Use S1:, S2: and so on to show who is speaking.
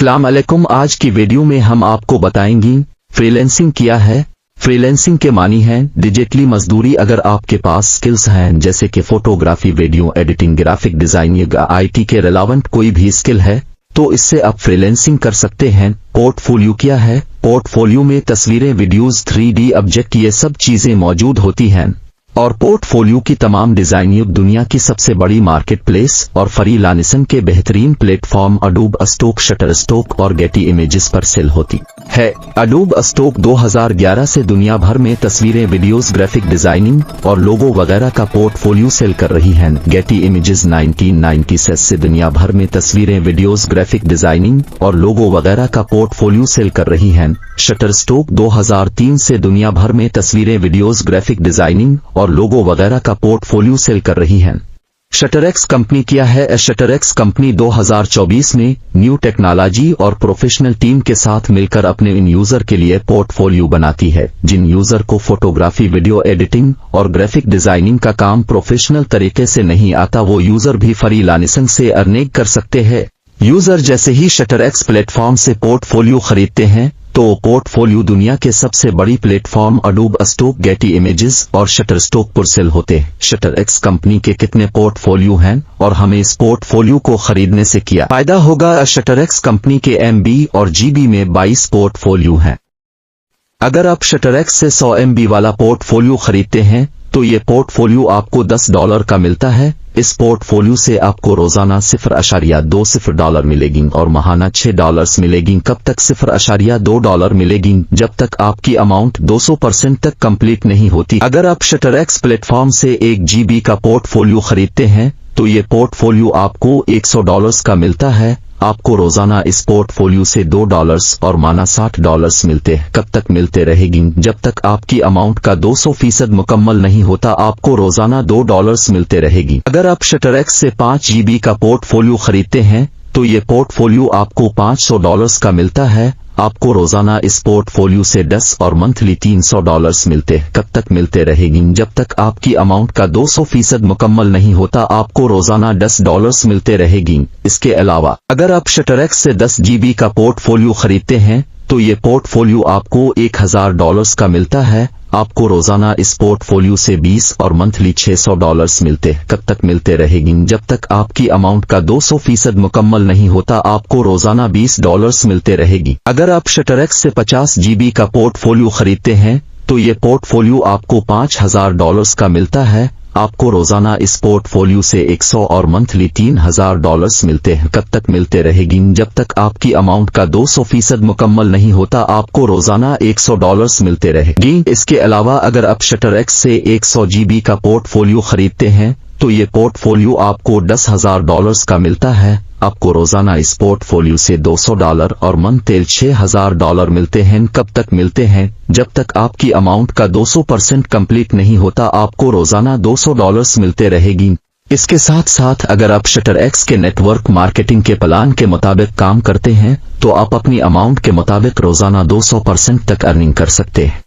S1: अस्सलाम वालेकुम। आज की वीडियो में हम आपको बताएंगे फ्रीलांसिंग क्या है। फ्रीलांसिंग के मानी है डिजिटली मजदूरी। अगर आपके पास स्किल्स हैं जैसे कि photography, video editing, graphic designing, IT के रिलेवेंट कोई भी स्किल है तो इससे आप फ्रीलांसिंग कर सकते हैं। पोर्टफोलियो क्या है? पोर्टफोलियो में तस्वीरें, वीडियोस, 3D ऑब्जेक्ट, ये सब चीजें मौजूद होती हैं। और पोर्टफोलियो की तमाम डिजाइनिंग दुनिया की सबसे बड़ी मार्केट प्लेस और फ्रीलांसिंग के बेहतरीन प्लेटफॉर्म अडोब स्टॉक, शटरस्टॉक और गेटी इमेजेस पर सेल होती है। अडोब स्टॉक 2011 से दुनिया भर में तस्वीरें, वीडियोस, ग्राफिक डिजाइनिंग और लोगो वगैरह का पोर्टफोलियो सेल कर रही है। गेटी इमेजेस 1996 से दुनिया भर में तस्वीरें, वीडियोस, ग्राफिक डिजाइनिंग और लोगो वगैरह का पोर्टफोलियो सेल कर रही है। शटरस्टॉक 2003 से दुनिया भर में तस्वीरें, वीडियोस, ग्राफिक डिजाइनिंग और लोगो वगैरह का पोर्टफोलियो सेल कर रही है। शटरएक्स कंपनी क्या है? शटरएक्स कंपनी 2024 में न्यू टेक्नोलॉजी और प्रोफेशनल टीम के साथ मिलकर अपने इन यूजर के लिए पोर्टफोलियो बनाती है। जिन यूजर को फोटोग्राफी, वीडियो एडिटिंग और ग्राफिक डिजाइनिंग का काम प्रोफेशनल तरीके से नहीं आता, वो यूजर भी फ्रीलांसिंग से अर्निंग कर सकते हैं। यूजर जैसे ही शटरएक्स प्लेटफॉर्म से पोर्टफोलियो खरीदते हैं तो पोर्टफोलियो दुनिया के सबसे बड़ी platform Adobe stock, Getty images और शटरस्टॉक पर सेल होते हैं। शटरएक्स कंपनी के कितने पोर्टफोलियो हैं और हमें इस पोर्टफोलियो को खरीदने से क्या फायदा होगा? शटरएक्स कंपनी के MB और GB में 22 पोर्टफोलियो हैं। अगर आप शटरएक्स से 100 MB वाला पोर्टफोलियो खरीदते हैं तो ये पोर्टफोलियो आपको $10 का मिलता है। इस पोर्टफोलियो से आपको रोजाना $0.20 मिलेगी और माहाना $6 मिलेगी। कब तक $0.2 मिलेगी? जब तक आपकी अमाउंट 200% तक कंप्लीट नहीं होती। अगर आप शटरएक्स प्लेटफॉर्म से 1 GB का पोर्टफोलियो खरीदते हैं तो ये पोर्टफोलियो आपको $100 का मिलता है। आपको रोजाना इस पोर्टफोलियो से $2 और माना $60 मिलते हैं। कब तक मिलते रहेगी? जब तक आपकी अमाउंट का 200% मुकम्मल नहीं होता, आपको रोजाना $2 मिलते रहेगी। अगर आप शटरएक्स से 5 GB का पोर्टफोलियो खरीदते हैं तो ये पोर्टफोलियो आपको $500 का मिलता है। आपको रोजाना इस पोर्टफोलियो से 10 और मंथली $300 मिलते हैं। कब तक मिलते रहेगी? जब तक आपकी अमाउंट का 200% मुकम्मल नहीं होता, आपको रोजाना $10 मिलते रहेगी। इसके अलावा अगर आप शटरएक्स से 10 GB का पोर्टफोलियो खरीदते हैं तो ये पोर्टफोलियो आपको $1000 का मिलता है। आपको रोजाना इस पोर्टफोलियो से 20 और मंथली $600 मिलते हैं। कब तक मिलते रहेगी? जब तक आपकी अमाउंट का 200% मुकम्मल नहीं होता, आपको रोजाना $20 मिलते रहेगी। अगर आप शटरएक्स से 50 GB का पोर्टफोलियो खरीदते हैं तो ये पोर्टफोलियो आपको $5000 का मिलता है। आपको रोजाना इस पोर्टफोलियो से 100 और मंथली $3000 मिलते हैं। कब तक मिलते रहेगी? जब तक आपकी अमाउंट का 200% मुकम्मल नहीं होता, आपको रोजाना $100 मिलते रहेगी। इसके अलावा अगर आप शटरएक्स से 100 GB का पोर्टफोलियो खरीदते हैं तो ये पोर्टफोलियो आपको $10,000 का मिलता है। आपको रोजाना इस पोर्टफोलियो से $200 और मंथली $6000 मिलते हैं। कब तक मिलते हैं? जब तक आपकी अमाउंट का 200% कंप्लीट नहीं होता, आपको रोजाना $200 मिलते रहेगी। इसके साथ साथ अगर आप शटरएक्स के नेटवर्क मार्केटिंग के प्लान के मुताबिक काम करते हैं तो आप अपनी अमाउंट के मुताबिक रोजाना 200% तक अर्निंग कर सकते हैं।